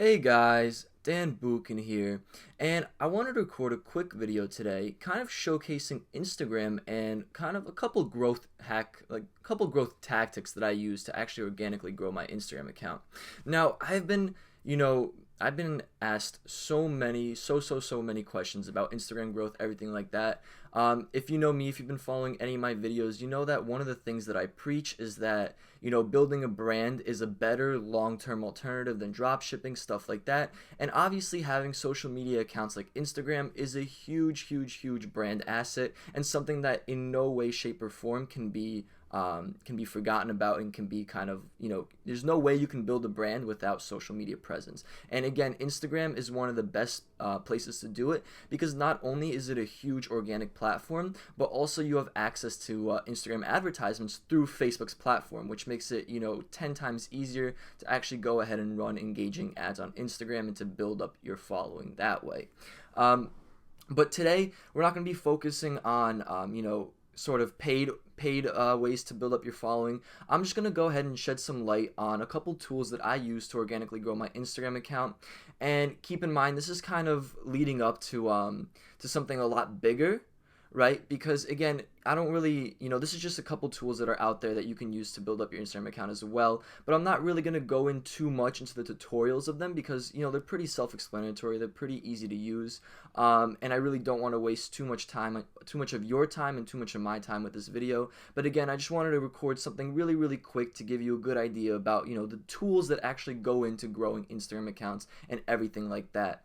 Hey guys, Dan Buchan here, and I wanted to record a quick video today, kind of showcasing Instagram and kind of a couple growth tactics that I use to actually organically grow my Instagram account. Now, I've been asked so many questions about Instagram growth, everything like that. If you know me, if you've been following any of my videos, you know that one of the things that I preach is that, building a brand is a better long-term alternative than drop shipping, stuff like that. And obviously having social media accounts like Instagram is a huge brand asset and something that in no way, shape, or form can be forgotten about and can be kind of, there's no way you can build a brand without social media presence. And again, Instagram is one of the best places to do it because not only is it a huge organic platform, but also you have access to Instagram advertisements through Facebook's platform, which makes it, 10 times easier to actually go ahead and run engaging ads on Instagram and to build up your following that way. But today, we're not going to be focusing on, sort of paid ways to build up your following. I'm just going to go ahead and shed some light on a couple tools that I use to organically grow my Instagram account. And keep in mind, this is kind of leading up to something a lot bigger, right? Because again, I don't really, this is just a couple tools that are out there that you can use to build up your Instagram account as well. But I'm not really going to go in too much into the tutorials of them because, they're pretty self-explanatory. They're pretty easy to use. And I really don't want to waste too much of your time and too much of my time with this video. But again, I just wanted to record something really quick to give you a good idea about, the tools that actually go into growing Instagram accounts and everything like that.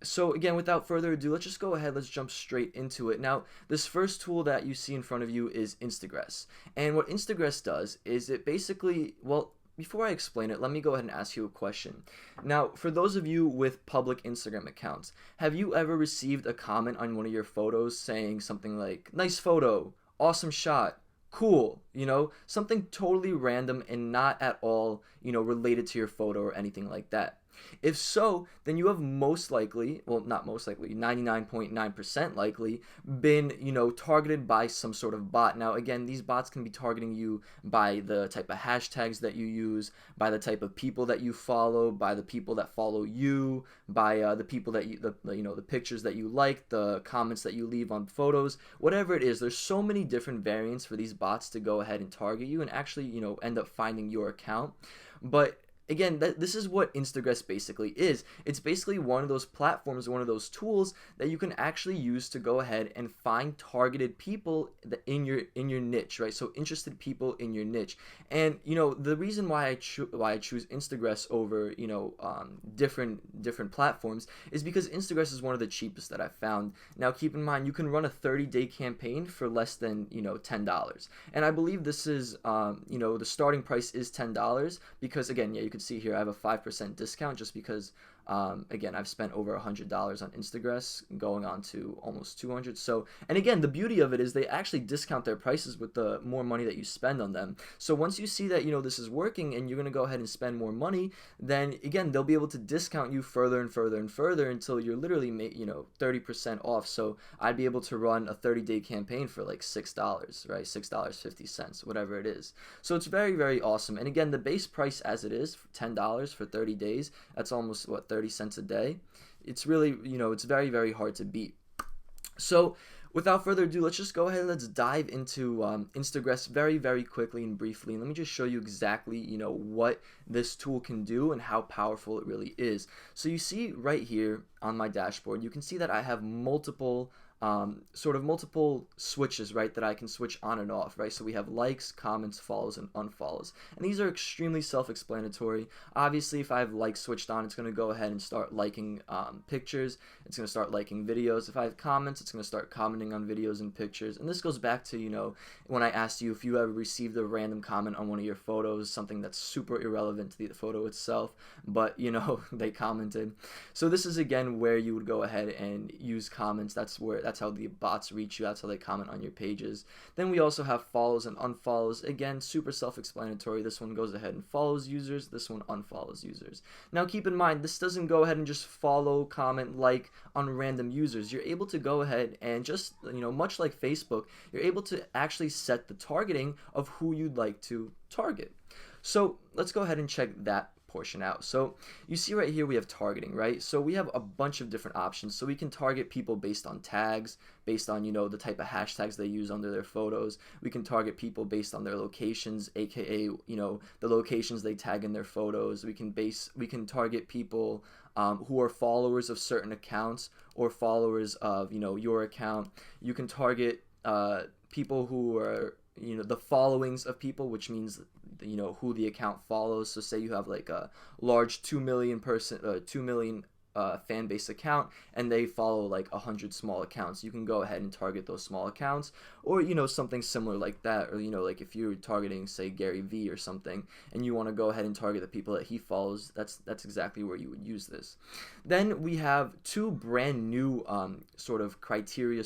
So again, without further ado, let's just go ahead, let's jump straight into it. Now, this first tool that you see in front of you is Instagress. And what Instagress does is it basically, well, before I explain it, let me go ahead and ask you a question. Now, for those of you with public Instagram accounts, have you ever received a comment on one of your photos saying something like, nice photo, awesome shot, cool, something totally random and not at all, related to your photo or anything like that? If so, then you have most likely, well, not most likely, 99.9% likely been, targeted by some sort of bot. Now, again, these bots can be targeting you by the type of hashtags that you use, by the type of people that you follow, by the people that follow you, by the people that the pictures that you like, the comments that you leave on photos, whatever it is. There's so many different variants for these bots to go ahead and target you and actually, end up finding your account. But again, this is what Instagress basically is. It's basically one of those platforms, one of those tools that you can actually use to go ahead and find targeted people in your niche, right? So interested people in your niche. And the reason why I choose Instagress over different platforms is because Instagress is one of the cheapest that I've found. Now, keep in mind, you can run a 30-day campaign for less than $10, and I believe this is the starting price is $10 because again, yeah, you can see here I have a 5% discount just because again, I've spent over $100 on Instagress, going on to almost 200. So, and again, the beauty of it is they actually discount their prices with the more money that you spend on them. So once you see that this is working and you're going to go ahead and spend more money, then again, they'll be able to discount you further and further and further until you're literally 30% off. So I'd be able to run a 30-day campaign for like $6, right? $6.50, whatever it is. So it's very awesome. And again, the base price as it is, $10 for 30 days, that's almost what, 30 cents a day. It's really, it's very hard to beat. So without further ado, let's just go ahead and let's dive into Instagress very quickly and briefly. And let me just show you exactly, what this tool can do and how powerful it really is. So you see right here on my dashboard, you can see that I have multiple switches, right, that I can switch on and off, right? So we have likes, comments, follows, and unfollows. And these are extremely self-explanatory. Obviously, if I have likes switched on, it's going to go ahead and start liking pictures. It's going to start liking videos. If I have comments, it's going to start commenting on videos and pictures. And this goes back to, when I asked you if you ever received a random comment on one of your photos, something that's super irrelevant to the photo itself, but, they commented. So this is, again, where you would go ahead and use comments. That's how the bots reach you. That's how they comment on your pages. Then we also have follows and unfollows. Again, super self-explanatory. This one goes ahead and follows users. This one unfollows users. Now, keep in mind, this doesn't go ahead and just follow, comment, like on random users. You're able to go ahead and just, much like Facebook, you're able to actually set the targeting of who you'd like to target. So let's go ahead and check that portion out. So you see right here we have targeting, right? So we have a bunch of different options. So we can target people based on tags, based on, the type of hashtags they use under their photos. We can target people based on their locations, aka, the locations they tag in their photos. We can target people who are followers of certain accounts or followers of, your account. You can target people who are, the followings of people, which means, who the account follows. So say you have like a large 2 million fan base account and they follow like 100 small accounts. You can go ahead and target those small accounts, or something similar like that, or like if you're targeting, say, Gary V or something, and you want to go ahead and target the people that he follows, that's exactly where you would use this. Then we have two brand new sort of criteria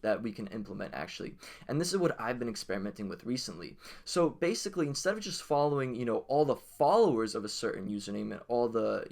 that we can implement actually, and this is what I've been experimenting with recently. So basically, instead of just following all the followers of a certain username and all the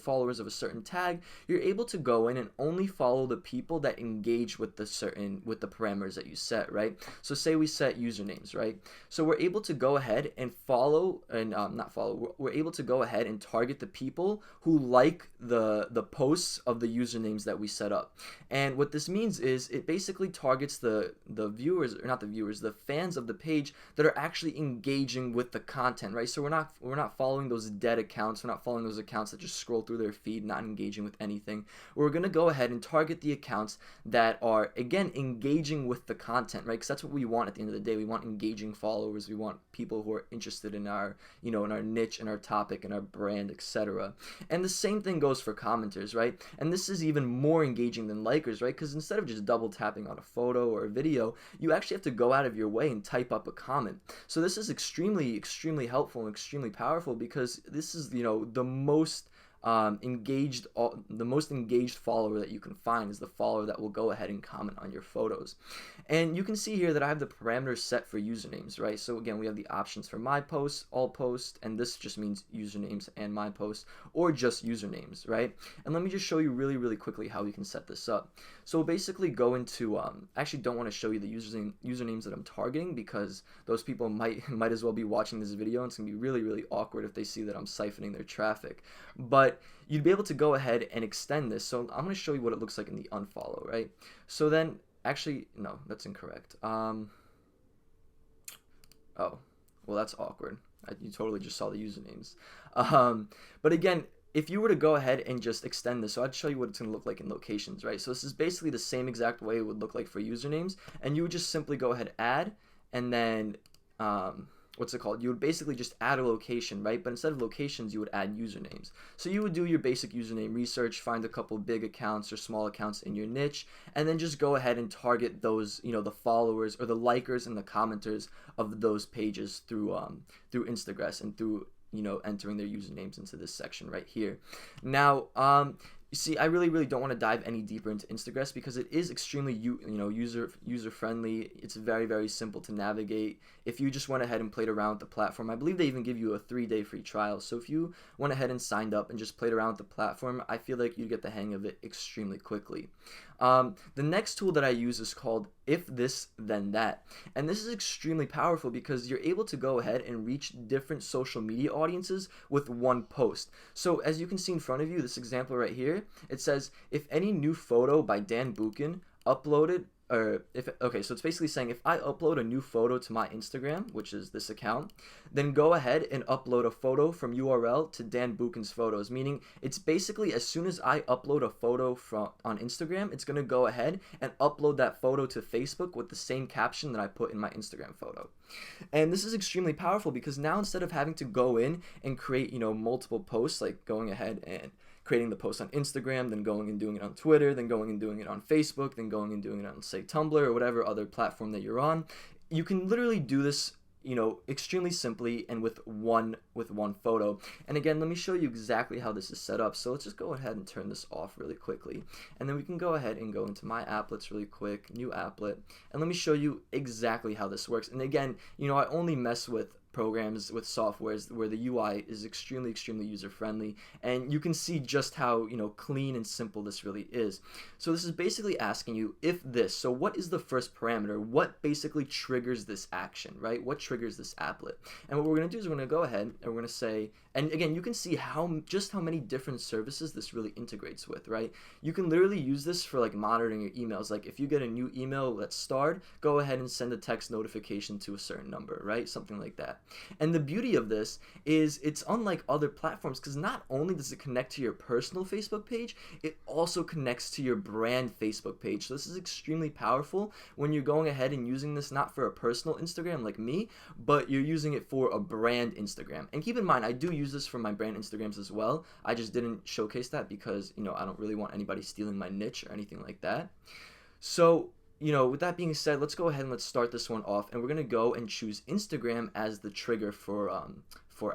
followers of a certain tag, you're able to go in and only follow the people that engage with the parameters that you set, right? So say we set usernames, right? So we're able to go ahead and follow and not follow. We're able to go ahead and target the people who like the posts of the usernames that we set up. And what this means is it basically targets the viewers, or not the viewers, the fans of the page that are actually engaging with the content, right? So we're not following those dead accounts. We're not following those accounts that just scroll through their feed, not engaging with anything. We're going to go ahead and target the accounts that are, again, engaging with the content, right? Because that's what we want at the end of the day. We want engaging followers. We want people who are interested in our, in our niche, in our topic, in our brand, etc. And the same thing goes for commenters, right? And this is even more engaging than likers, right? Because instead of just double tapping on a photo or a video, you actually have to go out of your way and type up a comment. So this is extremely, extremely helpful and extremely powerful, because this is, the most engaged follower that you can find is the follower that will go ahead and comment on your photos. And you can see here that I have the parameters set for usernames, right? So again, we have the options for my posts, all posts, and this just means usernames and my posts, or just usernames, right? And let me just show you really, really quickly how we can set this up. So we'll basically go into, actually don't want to show you the usernames that I'm targeting, because those people might as well be watching this video, and it's gonna be really, really awkward if they see that I'm siphoning their traffic. But you'd be able to go ahead and extend this. So I'm going to show you what it looks like in the unfollow, right? So then, actually, no, that's incorrect. Oh, well, that's awkward. You totally just saw the usernames. But again, if you were to go ahead and just extend this, so I'd show you what it's going to look like in locations, right? So this is basically the same exact way it would look like for usernames, and you would just simply go ahead, add, and then what's it called? You would basically just add a location, right? But instead of locations, you would add usernames. So you would do your basic username research, find a couple big accounts or small accounts in your niche, and then just go ahead and target those, the followers or the likers and the commenters of those pages through Instagram and through entering their usernames into this section right here. Now, you see, I really don't want to dive any deeper into Instagram, because it is extremely user friendly. It's very, very simple to navigate. If you just went ahead and played around with the platform, I believe they even give you a 3-day free trial. So if you went ahead and signed up and just played around with the platform, I feel like you'd get the hang of it extremely quickly. The next tool that I use is called If This Then That, and this is extremely powerful because you're able to go ahead and reach different social media audiences with one post. So as you can see in front of you, this example right here, it says, if any new photo by Dan Buchan uploaded, or so it's basically saying if I upload a new photo to my Instagram, which is this account, then go ahead and upload a photo from URL to Dan Buchan's photos, meaning it's basically as soon as I upload a photo on Instagram, it's going to go ahead and upload that photo to Facebook with the same caption that I put in my Instagram photo. And this is extremely powerful because now instead of having to go in and create, multiple posts, like going ahead and creating the post on Instagram, then going and doing it on Twitter, then going and doing it on Facebook, then going and doing it on, say, Tumblr or whatever other platform that you're on, you can literally do this, extremely simply and with one photo. And again, let me show you exactly how this is set up. So let's just go ahead and turn this off really quickly. And then we can go ahead and go into my applets really quick, new applet, and let me show you exactly how this works. And again, I only mess with programs with softwares where the UI is extremely user friendly, and you can see just how clean and simple this really is. So this is basically asking you if this. So what is the first parameter? What basically triggers this action, right? What triggers this applet? And what we're going to do is we're going to go ahead and we're going to say, and again, you can see just how many different services this really integrates with, right? You can literally use this for like monitoring your emails. Like if you get a new email that's starred, go ahead and send a text notification to a certain number, right? Something like that. And the beauty of this is it's unlike other platforms, because not only does it connect to your personal Facebook page, it also connects to your brand Facebook page. So this is extremely powerful when you're going ahead and using this not for a personal Instagram like me, but you're using it for a brand Instagram. And keep in mind, I do use this for my brand Instagrams as well. I just didn't showcase that because I don't really want anybody stealing my niche or anything like that. So with that being said, let's go ahead and let's start this one off, and we're gonna go and choose Instagram as the trigger for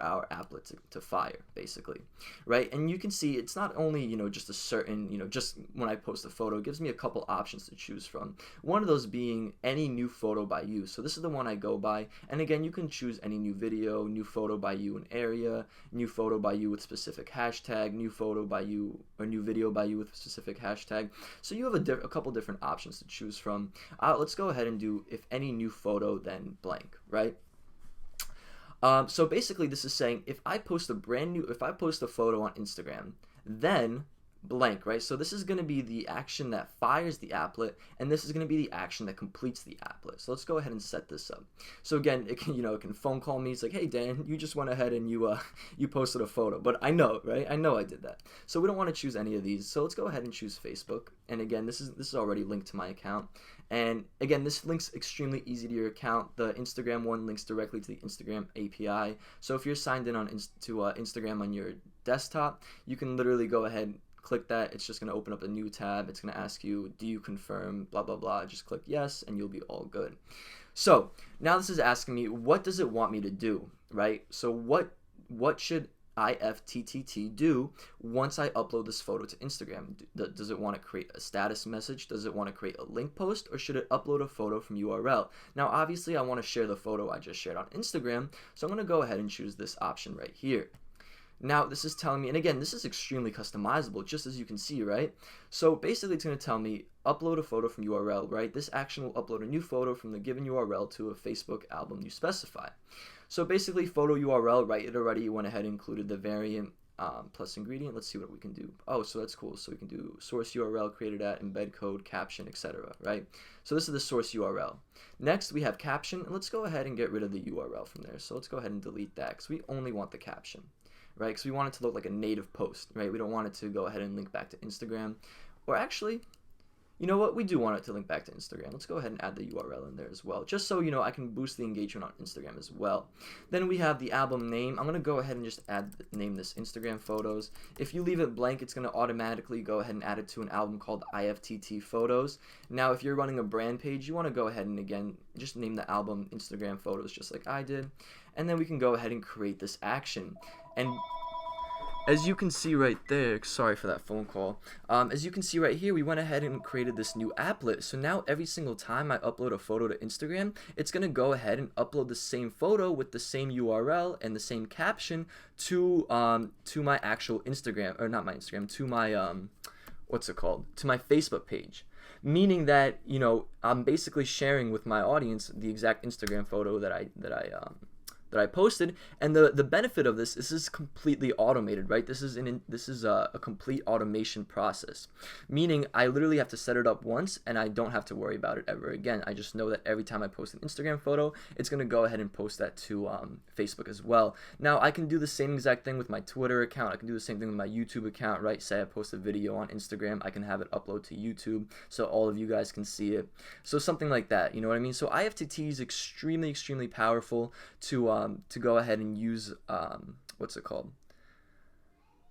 our applet to fire, basically, right? And you can see it's not only just a certain just when I post a photo, it gives me a couple options to choose from. One of those being any new photo by you. So this is the one I go by, and again, you can choose any new video, new photo by you in area, new photo by you with specific hashtag, new photo by you or new video by you with specific hashtag. So you have a couple different options to choose from. Let's go ahead and do if any new photo then blank, right? So basically this is saying if I post a photo on Instagram, then blank, right? So this is going to be the action that fires the applet, and this is going to be the action that completes the applet. So let's go ahead and set this up. So again, it can it can phone call me. It's like, hey Dan, you just went ahead and you posted a photo, but I know, right? I know I did that. So we don't want to choose any of these. So let's go ahead and choose Facebook. And again, this is already linked to my account. And again, this links extremely easy to your account. The Instagram one links directly to the Instagram API. So if you're signed in to Instagram on your desktop, you can literally go ahead, click that. It's just going to open up a new tab. It's going to ask you, do you confirm, blah, blah, blah. Just click yes, and you'll be all good. So now this is asking me, what does it want me to do, right? So what should IFTTT do once I upload this photo to Instagram? Does it want to create a status message? Does it want to create a link post? Or should it upload a photo from URL? Now obviously I want to share the photo I just shared on Instagram, so I'm going to go ahead and choose this option right here. Now this is telling me, and again, this is extremely customizable, just as you can see, right? So basically it's going to tell me upload a photo from URL, right? This action will upload a new photo from the given URL to a Facebook album you specify. So basically photo URL, right? It already went ahead and included the variant plus ingredient. Let's see what we can do. Oh, so that's cool. So we can do source URL created at, embed code, caption, etc., right? So this is the source URL. Next we have caption, and let's go ahead and get rid of the URL from there. So let's go ahead and delete that because we only want the caption, right? Because we want it to look like a native post, right? We don't want it to go ahead and link back to Instagram. Or actually, you know what? We do want it to link back to Instagram. Let's go ahead and add the URL in there as well, just so I can boost the engagement on Instagram as well. Then we have the album name. I'm going to go ahead and just name this Instagram Photos. If you leave it blank, it's going to automatically go ahead and add it to an album called IFTT Photos. Now, if you're running a brand page, you want to go ahead and, again, just name the album Instagram Photos just like I did. And then we can go ahead and create this action. And as you can see right there, sorry for that phone call, as you can see right here, we went ahead and created this new applet. So now every single time I upload a photo to Instagram, it's going to go ahead and upload the same photo with the same URL and the same caption to my actual Instagram, or not my Instagram, to my, to my Facebook page. Meaning that, I'm basically sharing with my audience the exact Instagram photo that I posted, and the benefit of this is completely automated, right? This is a complete automation process, meaning I literally have to set it up once and I don't have to worry about it ever again. I just know that every time I post an Instagram photo, it's going to go ahead and post that to Facebook as well. Now I can do the same exact thing with my Twitter account. I can do the same thing with my YouTube account, right? Say I post a video on Instagram, I can have it upload to YouTube so all of you guys can see it. So something like that, you know what I mean? So IFTT is extremely powerful to go ahead and use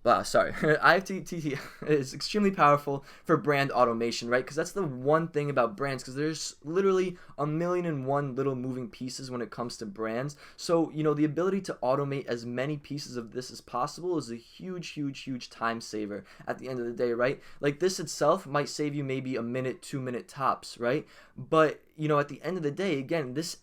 IFTTT is extremely powerful for brand automation, right? Because that's the one thing about brands, because there's literally 1,000,001 little moving pieces when it comes to brands. So, the ability to automate as many pieces of this as possible is a huge time saver at the end of the day, right? Like this itself might save you maybe a minute, 2 minute tops, right? But, at the end of the day, again, those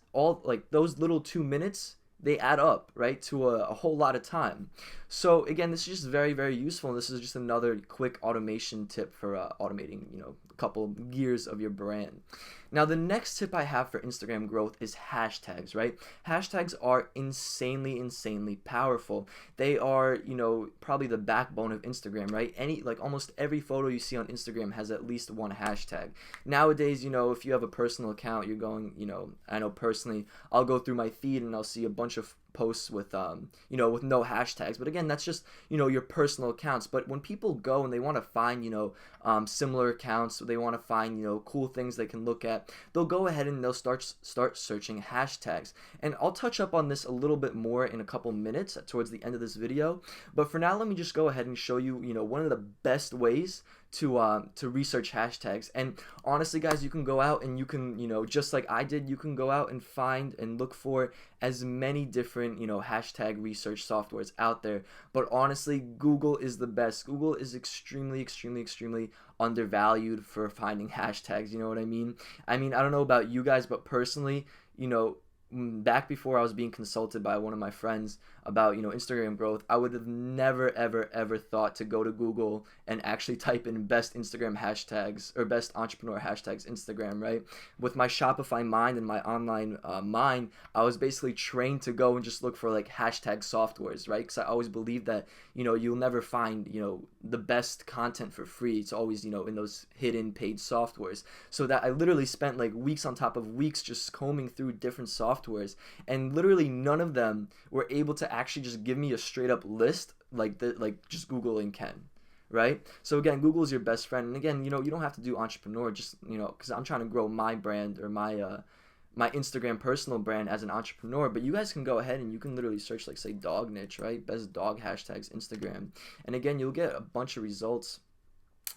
little 2 minutes they add up, right, to a whole lot of time. So again, this is just very, very useful, and this is just another quick automation tip for automating, a couple gears of your brand. Now, the next tip I have for Instagram growth is hashtags, right? Hashtags are insanely, insanely powerful. They are, probably the backbone of Instagram, right? Almost every photo you see on Instagram has at least one hashtag. Nowadays, if you have a personal account, you're going, I know personally, I'll go through my feed and I'll see a bunch of posts with with no hashtags. But again, that's just your personal accounts. But when people go and they want to find similar accounts, they want to find cool things they can look at, they'll go ahead and they'll start searching hashtags. And I'll touch up on this a little bit more in a couple minutes towards the end of this video. But for now, let me just go ahead and show you one of the best ways to research hashtags. And honestly, guys, you can go out and you can just like I did, you can go out and find and look for as many different hashtag research softwares out there. But honestly, Google is the best. Google is extremely, extremely, extremely undervalued for finding hashtags. You know what I mean? I don't know about you guys, but personally, back before I was being consulted by one of my friends about Instagram growth, I would have never ever thought to go to Google and actually type in best Instagram hashtags or best entrepreneur hashtags Instagram, right? With my Shopify mind and my online mind, I was basically trained to go and just look for like hashtag softwares, right? Because I always believed that you'll never find the best content for free. It's always in those hidden paid softwares. So that I literally spent like weeks on top of weeks just combing through different softwares, and literally none of them were able to actually just give me a straight up list like just Googling can, right? So again, Google is your best friend. And again, you don't have to do entrepreneur, just because I'm trying to grow my brand or my Instagram personal brand as an entrepreneur. But you guys can go ahead and you can literally search like say dog niche, right? Best dog hashtags Instagram, and again, you'll get a bunch of results.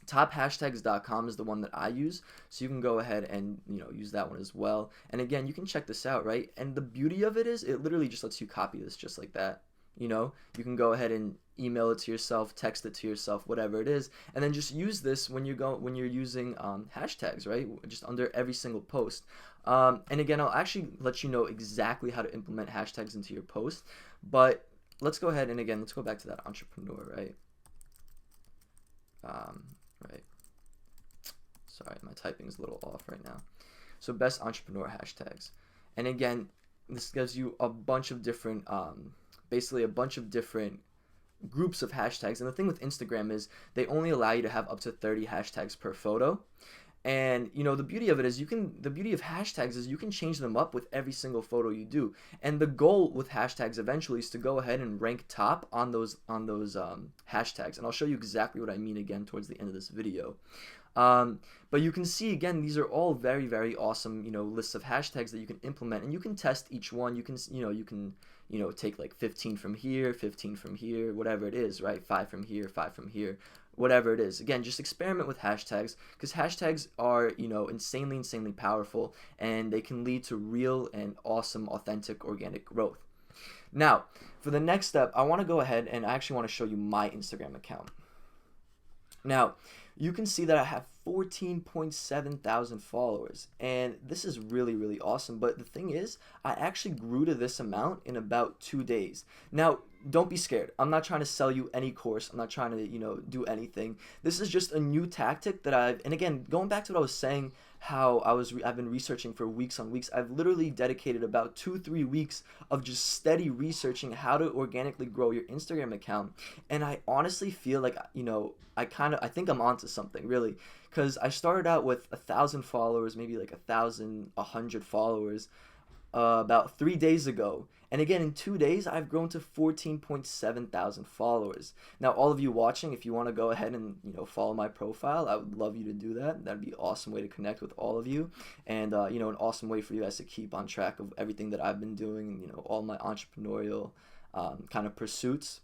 Tophashtags.com is the one that I use, so you can go ahead and use that one as well. And again, you can check this out, right? And the beauty of it is it literally just lets you copy this just like that. You can go ahead and email it to yourself, text it to yourself, whatever it is, and then just use this when you're using hashtags, right? Just under every single post. And again, I'll actually let you know exactly how to implement hashtags into your post. But let's go ahead and again, let's go back to that entrepreneur, right? Right. Sorry, my typing is a little off right now. So best entrepreneur hashtags. And again, this gives you a bunch of different, basically a bunch of different groups of hashtags. And the thing with Instagram is they only allow you to have up to 30 hashtags per photo. And the beauty of it is the beauty of hashtags is you can change them up with every single photo you do. And the goal with hashtags eventually is to go ahead and rank top on those hashtags. And I'll show you exactly what I mean again towards the end of this video. But you can see again, these are all very, very awesome, lists of hashtags that you can implement, and you can test each one. You can take like 15 from here, 15 from here, whatever it is, right? 5 from here, 5 from here, whatever it is. Again, just experiment with hashtags, because hashtags are, insanely, insanely powerful, and they can lead to real and awesome, authentic, organic growth. Now, for the next step, I want to go ahead and I actually want to show you my Instagram account. Now, you can see that I have 14.7 thousand followers, and this is really, really awesome. But the thing is, I actually grew to this amount in about 2 days. Now, don't be scared. I'm not trying to sell you any course. I'm not trying to, do anything. This is just a new tactic that and again, going back to what I was saying, how I've been researching for weeks on weeks. I've literally dedicated about 2-3 weeks of just steady researching how to organically grow your Instagram account. And I honestly feel like, I think I'm onto something, really, because I started out with 1,000 followers, maybe like 1,100 followers about 3 days ago. And again, in 2 days, I've grown to 14.7 thousand followers. Now, all of you watching, if you want to go ahead and follow my profile, I would love you to do that. That'd be an awesome way to connect with all of you, and an awesome way for you guys to keep on track of everything that I've been doing. All my entrepreneurial kind of pursuits.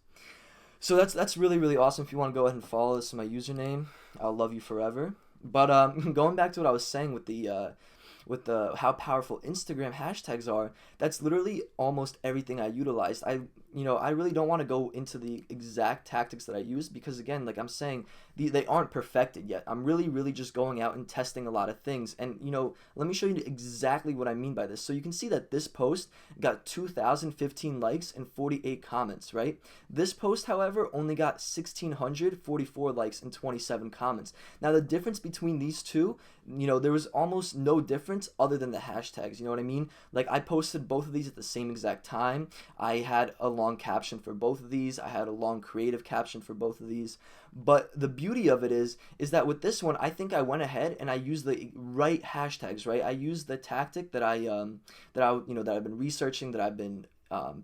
So that's really, really awesome. If you want to go ahead and follow this in my username, I'll love you forever. But going back to what I was saying with the how powerful Instagram hashtags are, that's literally almost everything I utilized. I really don't want to go into the exact tactics that I use because, again, like I'm saying, they aren't perfected yet. I'm really just going out and testing a lot of things. And, let me show you exactly what I mean by this. So you can see that this post got 2,015 likes and 48 comments, right? This post, however, only got 1,644 likes and 27 comments. Now, the difference between these two, there was almost no difference other than the hashtags. You know what I mean? Like, I posted both of these at the same exact time. I had a long caption for both of these. I had a long creative caption for both of these. But the beauty of it is that with this one, I think I went ahead and I used the right hashtags, right? I used the tactic that that I've been researching, that I've been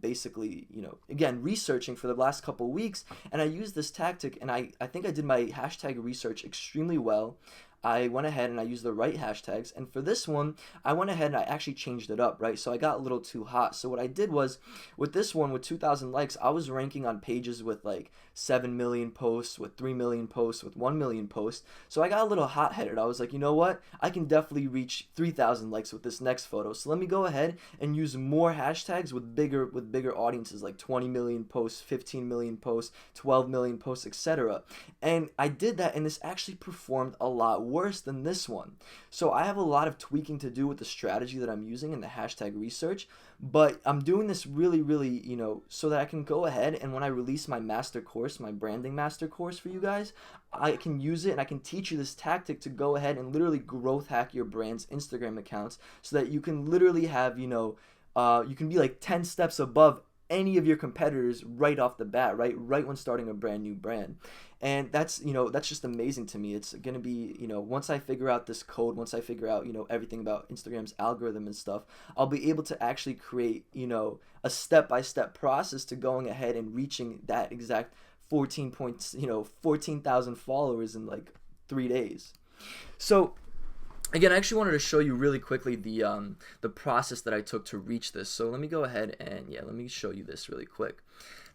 basically, again, researching for the last couple weeks, and I used this tactic, and I think I did my hashtag research extremely well. I went ahead and I used the right hashtags, and for this one, I went ahead and I actually changed it up, right? So I got a little too hot. So what I did was, with this one, with 2,000 likes, I was ranking on pages with like 7 million posts, with 3 million posts, with 1 million posts. So I got a little hot-headed. I was like, you know what? I can definitely reach 3,000 likes with this next photo. So let me go ahead and use more hashtags with bigger audiences, like 20 million posts, 15 million posts, 12 million posts, etc. And I did that, and this actually performed a lot worse than this one. So I have a lot of tweaking to do with the strategy that I'm using in the hashtag research, but I'm doing this really, so that I can go ahead and when I release my master course, my branding master course for you guys, I can use it and I can teach you this tactic to go ahead and literally growth hack your brand's Instagram accounts so that you can literally have, you can be like 10 steps above any of your competitors right off the bat, right when starting a brand new brand. And that's just amazing to me. It's gonna be, once I figure out this code, once I figure out, everything about Instagram's algorithm and stuff, I'll be able to actually create, a step-by-step process to going ahead and reaching that exact 14,000 followers in like 3 days. So again, I actually wanted to show you really quickly the process that I took to reach this. So let me go ahead and let me show you this really quick.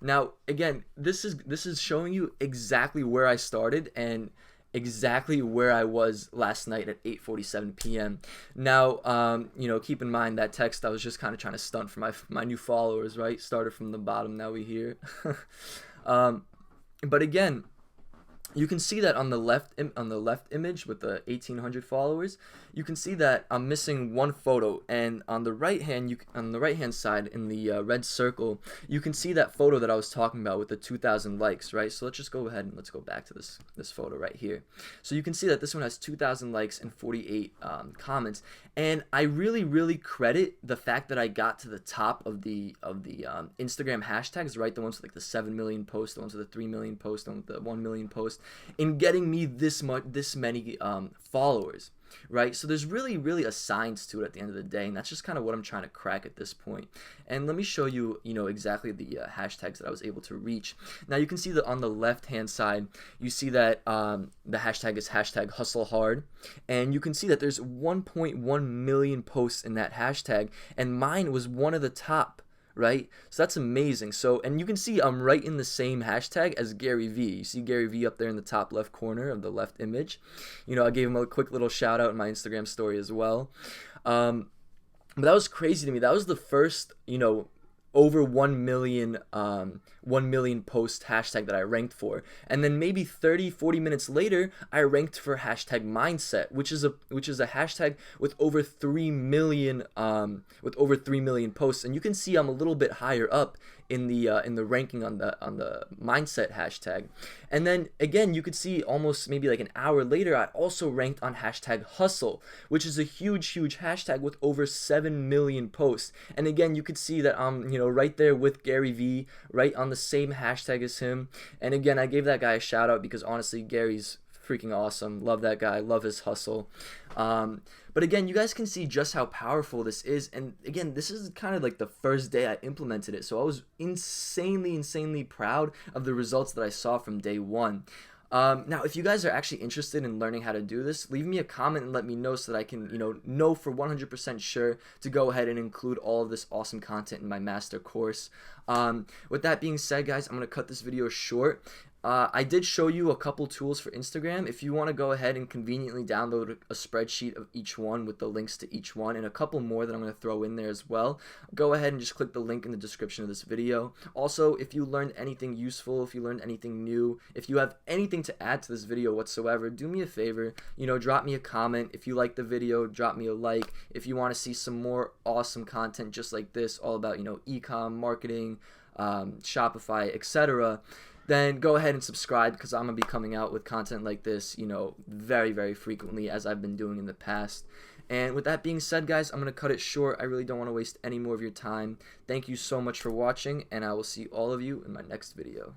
Now, again, this is showing you exactly where I started and exactly where I was last night at 8:47 p.m. Now, keep in mind that text I was just kind of trying to stunt for my new followers, right? Started from the bottom, now we here. But again, you can see that on the left image with the 1,800 followers, you can see that I'm missing one photo, and on the right hand side in the red circle, you can see that photo that I was talking about with the 2,000 likes, right? So let's just go ahead and let's go back to this photo right here. So you can see that this one has 2,000 likes and 48 comments, and I really credit the fact that I got to the top of the Instagram hashtags, right? The ones with like the 7 million posts, the ones with the 3 million posts, the ones with the 1 million posts, in getting me this many followers, right? So there's really a science to it at the end of the day, and that's just kind of what I'm trying to crack at this point. And let me show you, exactly the hashtags that I was able to reach. Now you can see that on the left hand side, you see that the hashtag is #HustleHard, and you can see that there's 1.1 million posts in that hashtag, and mine was one of the top. Right? So that's amazing. So, and you can see I'm right in the same hashtag as Gary Vee. You see Gary Vee up there in the top left corner of the left image. I gave him a quick little shout out in my Instagram story as well. But that was crazy to me. That was the first, over 1 million post hashtag that I ranked for, and then maybe 30-40 minutes later I ranked for hashtag mindset, which is a hashtag with over 3 million posts, and you can see I'm a little bit higher up in the ranking on the mindset hashtag. And then again, you could see almost maybe like an hour later, I also ranked on hashtag hustle, which is a huge hashtag with over 7 million posts. And again, you could see that I'm right there with Gary Vee, right on the same hashtag as him. And again, I gave that guy a shout out because honestly, Gary's freaking awesome. Love that guy. Love his hustle. But again, you guys can see just how powerful this is. And again, this is kind of like the first day I implemented it. So I was insanely proud of the results that I saw from day one. Now, if you guys are actually interested in learning how to do this, leave me a comment and let me know so that I can, know for 100% sure to go ahead and include all of this awesome content in my master course. With that being said, guys, I'm going to cut this video short. I did show you a couple tools for Instagram. If you want to go ahead and conveniently download a spreadsheet of each one with the links to each one and a couple more that I'm going to throw in there as well, go ahead and just click the link in the description of this video. Also, if you learned anything useful, if you learned anything new, if you have anything to add to this video whatsoever, do me a favor, drop me a comment. If you like the video, drop me a like. If you want to see some more awesome content just like this, all about, e-com, marketing, Shopify, etc., then go ahead and subscribe, because I'm going to be coming out with content like this, very, very frequently, as I've been doing in the past. And with that being said, guys, I'm going to cut it short. I really don't want to waste any more of your time. Thank you so much for watching, and I will see all of you in my next video.